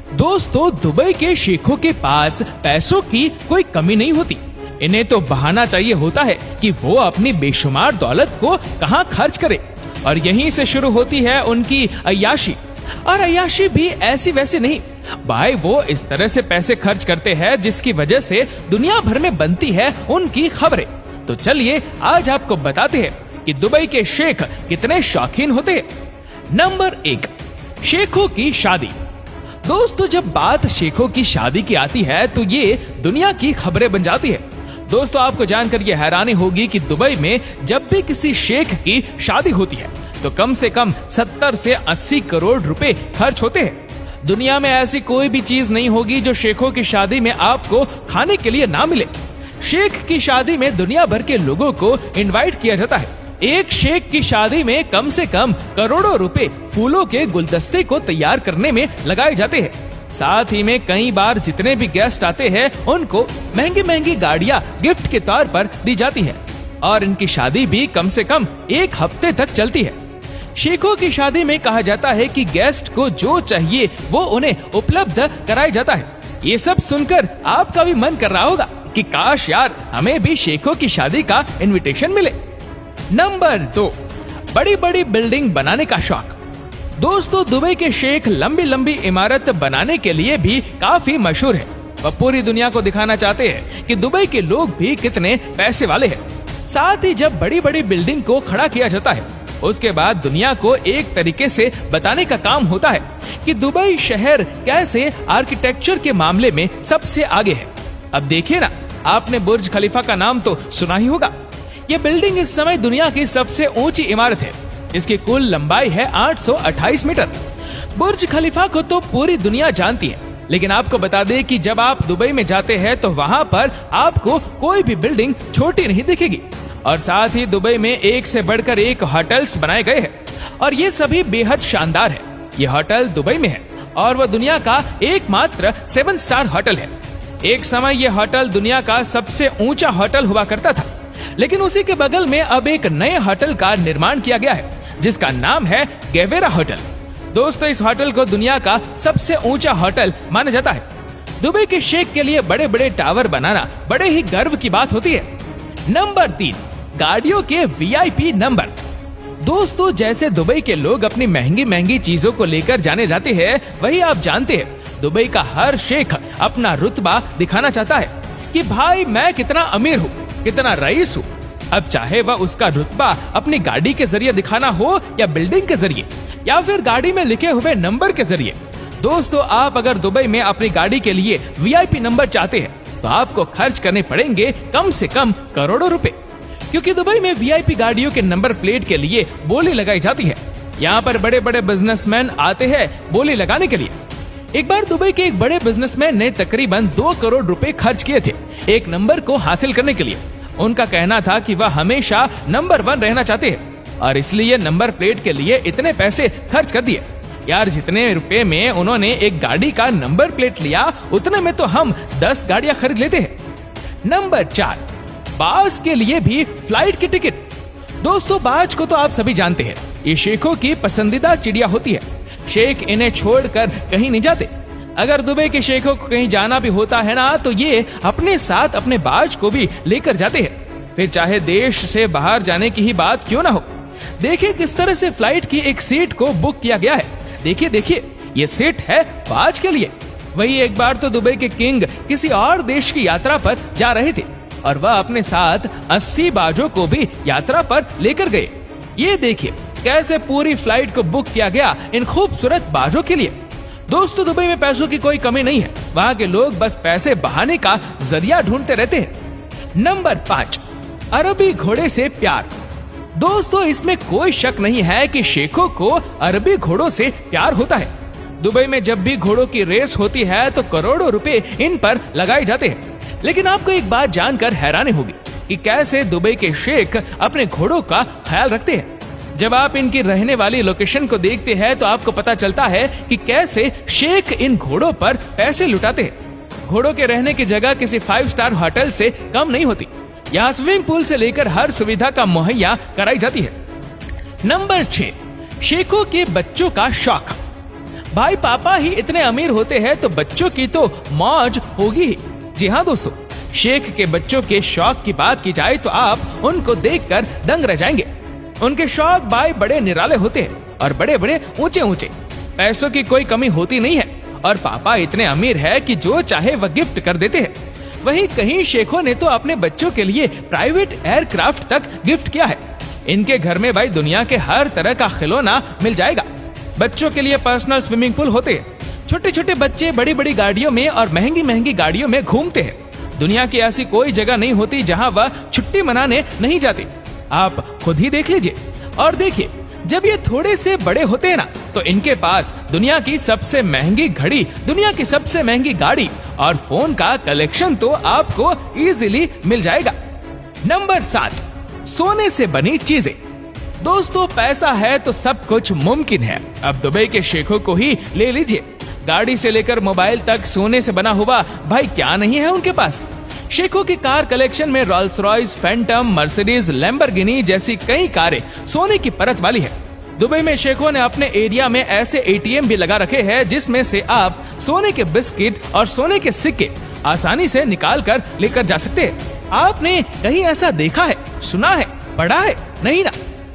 दोस्तों, दुबई के शेखों के पास पैसों की कोई कमी नहीं होती। इन्हें तो बहाना चाहिए होता है कि वो अपनी बेशुमार दौलत को कहां खर्च करे, और यहीं से शुरू होती है उनकी अय्याशी। और अय्याशी भी ऐसी वैसी नहीं भाई, वो इस तरह से पैसे खर्च करते हैं जिसकी वजह से दुनिया भर में बनती है उनकी खबरें। तो चलिए आज आपको बताते हैं कि दुबई के शेख कितने शौकीन होते हैं। नंबर 1, शेखों की शादी। दोस्तों, जब बात शेखों की शादी की आती है तो ये दुनिया की खबरें बन जाती है। दोस्तों, आपको जानकर ये हैरानी होगी कि दुबई में जब भी किसी शेख की शादी होती है तो कम से कम 70 से 80 करोड़ रुपए खर्च होते हैं। दुनिया में ऐसी कोई भी चीज नहीं होगी जो शेखों की शादी में आपको खाने के लिए ना मिले। शेख की शादी में दुनिया भर के लोगों को इनवाइट किया जाता है। एक शेख की शादी में कम से कम करोड़ों रुपए फूलों के गुलदस्ते को तैयार करने में लगाए जाते हैं। साथ ही में कई बार जितने भी गेस्ट आते हैं उनको महंगी महंगी गाड़ियां गिफ्ट के तौर पर दी जाती है, और इनकी शादी भी कम से कम 1 हफ्ते तक चलती है। शेखों की शादी में कहा जाता है कि गेस्ट को जो चाहिए वो उन्हें उपलब्ध कराया जाता है। ये सब सुनकर आपका भी मन कर रहा होगा कि काश यार हमें भी शेखों की शादी का इनविटेशन मिले। नंबर 2, बड़ी बड़ी बिल्डिंग बनाने का शौक। दोस्तों, दुबई के शेख लंबी लंबी इमारत बनाने के लिए भी काफी मशहूर है। वह पूरी दुनिया को दिखाना चाहते हैं कि दुबई के लोग भी कितने पैसे वाले हैं। साथ ही जब बड़ी बड़ी बिल्डिंग को खड़ा किया जाता है उसके बाद दुनिया को एक तरीके से बताने का काम होता है कि दुबई शहर कैसे आर्किटेक्चर के मामले में सबसे आगे है। अब देखिए ना, आपने बुर्ज खलीफा का नाम तो सुना ही होगा। ये बिल्डिंग इस समय दुनिया की सबसे ऊंची इमारत है। इसकी कुल लंबाई है 828 मीटर। बुर्ज खलीफा को तो पूरी दुनिया जानती है, लेकिन आपको बता दें कि जब आप दुबई में जाते हैं तो वहां पर आपको कोई भी बिल्डिंग छोटी नहीं दिखेगी। और साथ ही दुबई में एक से बढ़कर एक होटल्स बनाए गए हैं, और ये सभी बेहद शानदार है। ये होटल दुबई में है और वह दुनिया का एकमात्र 7 स्टार होटल है। एक समय यह होटल दुनिया का सबसे ऊंचा होटल हुआ करता था, लेकिन उसी के बगल में अब एक नए होटल का निर्माण किया गया है जिसका नाम है गेवेरा होटल। दोस्तों, इस होटल को दुनिया का सबसे ऊंचा होटल माना जाता है। दुबई के शेख के लिए बड़े बड़े टावर बनाना बड़े ही गर्व की बात होती है। नंबर 3, गाड़ियों के वीआईपी नंबर। दोस्तों, जैसे दुबई के लोग अपनी महंगी महंगी चीजों को लेकर जाने जाते हैं, वही आप जानते हैं दुबई का हर शेख अपना रुतबा दिखाना चाहता है कि भाई मैं कितना अमीर हूँ, कितना रईस हूँ। अब चाहे वह उसका रुतबा अपनी गाड़ी के जरिए दिखाना हो या बिल्डिंग के जरिए या फिर गाड़ी में लिखे हुए नंबर के जरिए। दोस्तों, आप अगर दुबई में अपनी गाड़ी के लिए वीआईपी नंबर चाहते हैं तो आपको खर्च करने पड़ेंगे कम से कम करोड़ों रुपए, क्योंकि दुबई में वीआईपी गाड़ियों के नंबर प्लेट के लिए बोली लगाई जाती है। यहाँ पर बड़े बड़े बिजनेसमैन आते हैं बोली लगाने के लिए। एक बार दुबई के एक बड़े बिजनेसमैन ने तकरीबन 2 करोड़ रुपए खर्च किए थे एक नंबर को हासिल करने के लिए। उनका कहना था कि वह हमेशा नंबर 1 रहना चाहते हैं और इसलिए नंबर प्लेट के लिए इतने पैसे खर्च कर दिए। यार, जितने रुपए में उन्होंने एक गाड़ी का नंबर प्लेट लिया उतने में तो हम 10 गाड़ियां खरीद लेते हैं। नंबर 4, बाज के लिए भी फ्लाइट की टिकट। दोस्तों, बाज को तो आप सभी जानते हैं, ये शेखों की पसंदीदा चिड़िया होती है। शेख इन्हें छोड़कर कहीं नहीं जाते। अगर दुबई के शेखों को कहीं जाना भी होता है ना तो ये अपने साथ अपने बाज को भी लेकर जाते हैं, फिर चाहे देश से बाहर जाने की ही बात क्यों ना हो। देखिए किस तरह से फ्लाइट की एक सीट को बुक किया गया है। देखिए देखिए, ये सीट है बाज के लिए। वही एक बार तो दुबई के किंग किसी और देश की यात्रा पर जा रहे थे और वह अपने साथ 80 बाजों को भी यात्रा पर लेकर गए। ये देखिए कैसे पूरी फ्लाइट को बुक किया गया इन खूबसूरत बाजों के लिए। दोस्तों, दुबई में पैसों की कोई कमी नहीं है। वहाँ के लोग बस पैसे बहाने का जरिया ढूंढते रहते हैं। नंबर 5, अरबी घोड़े से प्यार। दोस्तों, इसमें कोई शक नहीं है कि शेखों को अरबी घोड़ों से प्यार होता है। दुबई में जब भी घोड़ों की रेस होती है तो करोड़ों रुपए इन पर लगाए जाते हैं। लेकिन आपको एक बात जानकर हैरानी होगी कि कैसे दुबई के शेख अपने घोड़ों का ख्याल रखते हैं। जब आप इनकी रहने वाली लोकेशन को देखते हैं तो आपको पता चलता है कि कैसे शेख इन घोड़ों पर पैसे लुटाते हैं। घोड़ों के रहने की जगह किसी 5 स्टार होटल से कम नहीं होती। यहाँ स्विमिंग पूल से लेकर हर सुविधा का मुहैया कराई जाती है। नंबर 6, शेखों के बच्चों का शौक। भाई पापा ही इतने अमीर होते हैं तो बच्चों की तो मौज होगी ही। जी हाँ दोस्तों, शेख के बच्चों के शौक की बात की जाए तो आप उनको देखकर दंग रह जाएंगे। उनके शौक भाई बड़े निराले होते हैं और बड़े बड़े ऊंचे ऊंचे। पैसों की कोई कमी होती नहीं है और पापा इतने अमीर है कि जो चाहे वह गिफ्ट कर देते हैं। वहीं कहीं शेखों ने तो अपने बच्चों के लिए प्राइवेट एयरक्राफ्ट तक गिफ्ट किया है। इनके घर में भाई दुनिया के हर तरह का खिलौना मिल जाएगा। बच्चों के लिए पर्सनल स्विमिंग पूल होते हैं। छोटे छोटे बच्चे बड़ी बड़ी गाड़ियों में और महंगी महंगी गाड़ियों में घूमते हैं। दुनिया की ऐसी कोई जगह नहीं होती जहां वह छुट्टी मनाने नहीं जाते। आप खुद ही देख लीजिए और देखिए, जब ये थोड़े से बड़े होते हैं ना तो इनके पास दुनिया की सबसे महंगी घड़ी, दुनिया की सबसे महंगी गाड़ी और फोन का कलेक्शन तो आपको इजीली मिल जाएगा। नंबर 7, सोने से बनी चीजें। दोस्तों, पैसा है तो सब कुछ मुमकिन है। अब दुबई के शेखों को ही ले लीजिए। गाड़ी से लेकर मोबाइल तक सोने से बना हुआ भाई क्या नहीं है उनके पास। शेखों की कार कलेक्शन में Rolls Royce, Phantom, Mercedes, Lamborghini जैसी कई कारें सोने की परत वाली है। दुबई में शेखों ने अपने एरिया में ऐसे एटीएम भी लगा रखे हैं जिसमें से आप सोने के बिस्किट और सोने के सिक्के आसानी से निकाल कर लेकर जा सकते हैं। आपने कहीं ऐसा देखा है, सुना है, पढ़ा है? नहीं ना।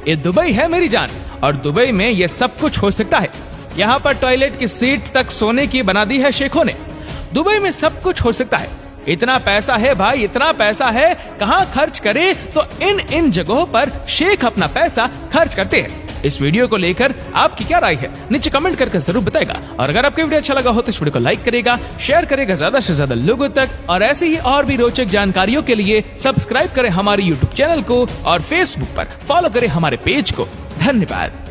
ये दुबई है मेरी जान और दुबई में ये सब कुछ हो सकता है। यहाँ पर टॉयलेट की सीट तक सोने की बना दी है शेखों ने। दुबई में सब कुछ हो सकता है। इतना पैसा है भाई, इतना पैसा है, कहाँ खर्च करे तो इन जगहों पर शेख अपना पैसा खर्च करते हैं। इस वीडियो को लेकर आपकी क्या राय है नीचे कमेंट करके जरूर बताएगा। और अगर आपको वीडियो अच्छा लगा हो तो इस वीडियो को लाइक करेगा, शेयर करेगा ज्यादा से ज्यादा लोगों तक। और ऐसी ही और भी रोचक जानकारियों के लिए सब्सक्राइब करें हमारे YouTube चैनल को और Facebook पर फॉलो करें हमारे पेज को। धन्यवाद।